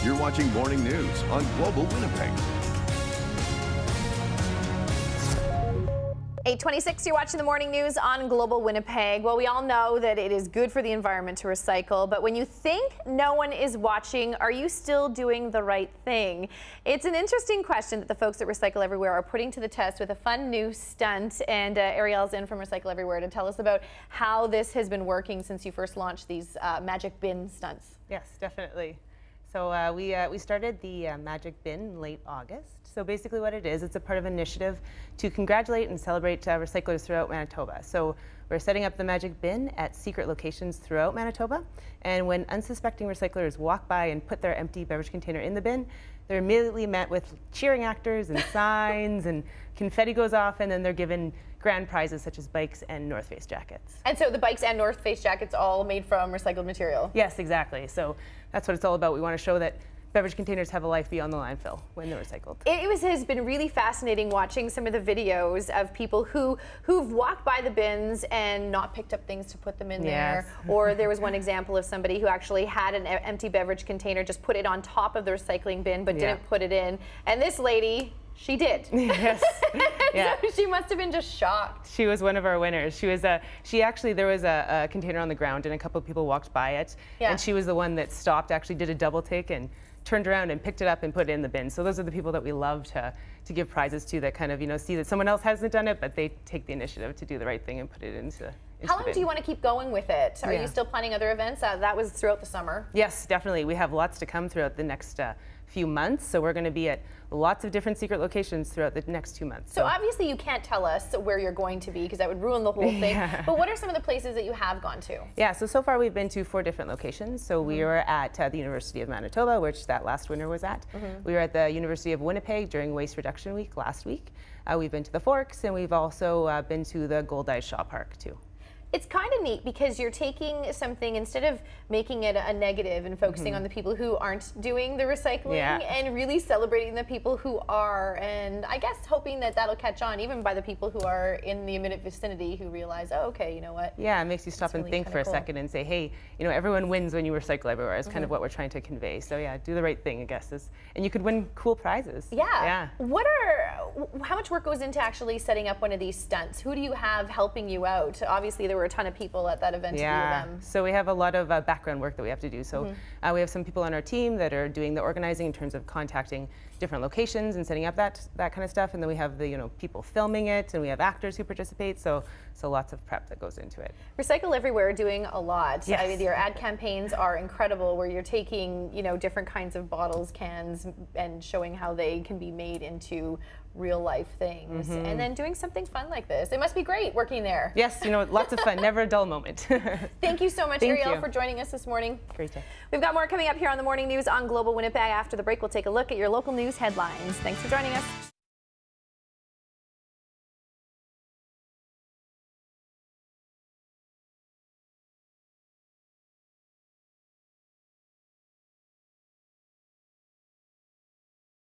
You're watching Morning News on Global Winnipeg. 8:26, you're watching the Morning News on Global Winnipeg. Well, we all know that it is good for the environment to recycle, but when you think no one is watching, are you still doing the right thing? It's an interesting question that the folks at Recycle Everywhere are putting to the test with a fun new stunt, and Ariel's in from Recycle Everywhere to tell us about how this has been working since you first launched these magic bin stunts. Yes, definitely. So we started the Magic Bin in late August. So basically what it is, it's a part of an initiative to congratulate and celebrate recyclers throughout Manitoba. So we're setting up the Magic Bin at secret locations throughout Manitoba. And when unsuspecting recyclers walk by and put their empty beverage container in the bin, they're immediately met with cheering actors and signs, and confetti goes off, and then they're given grand prizes such as bikes and North Face jackets. And so the bikes and North Face jackets all made from recycled material? Yes, exactly. So that's what it's all about. We want to show that beverage containers have a life beyond the landfill when they're recycled. Has been really fascinating watching some of the videos of people who've walked by the bins and not picked up things to put them in there. Or there was one example of somebody who actually had an empty beverage container, just put it on top of the recycling bin, but didn't put it in. And this lady, she did. Yes. Yeah. So she must have been just shocked. She was one of our winners. There was a container on the ground and a couple of people walked by it. Yeah. And she was the one that stopped, actually did a double take and turned around and picked it up and put it in the bin. So those are the people that we love to give prizes to, that kind of, see that someone else hasn't done it, but they take the initiative to do the right thing and put it into How long do you want to keep going with it? Are you still planning other events? That was throughout the summer. Yes, definitely. We have lots to come throughout the next few months. So we're going to be at lots of different secret locations throughout the next 2 months. So obviously you can't tell us where you're going to be because that would ruin the whole thing. But what are some of the places that you have gone to? Yeah, so far we've been to 4 different locations. So we were at the University of Manitoba, which that last winner was at. We were at the University of Winnipeg during Waste Reduction Week last week. We've been to the Forks, and we've also been to the Gold Eyes Shaw Park too. It's kind of neat because you're taking something, instead of making it a negative and focusing on the people who aren't doing the recycling, and really celebrating the people who are, and I guess hoping that that'll catch on even by the people who are in the immediate vicinity who realize, oh, okay, you know what? Yeah, it makes you stop and think for a second and say, hey, everyone wins when you recycle everywhere is kind of what we're trying to convey. So yeah, do the right thing, I guess. And you could win cool prizes. Yeah. How much work goes into actually setting up one of these stunts? Who do you have helping you out? Obviously there were a ton of people at that event to do them. So we have a lot of background work that we have to do. So we have some people on our team that are doing the organizing in terms of contacting different locations and setting up that kind of stuff. And then we have the people filming it, and we have actors who participate. So lots of prep that goes into it. Recycle Everywhere doing a lot. Yes. I mean, your ad campaigns are incredible, where you're taking different kinds of bottles, cans, and showing how they can be made into real life things, and then doing something fun like this. It must be great working there. Yes, lots of fun, never a dull moment. Thank you so much, Ariel, for joining us this morning. Great day. We've got more coming up here on the Morning News on Global Winnipeg. After the break, we'll take a look at your local news headlines. Thanks for joining us.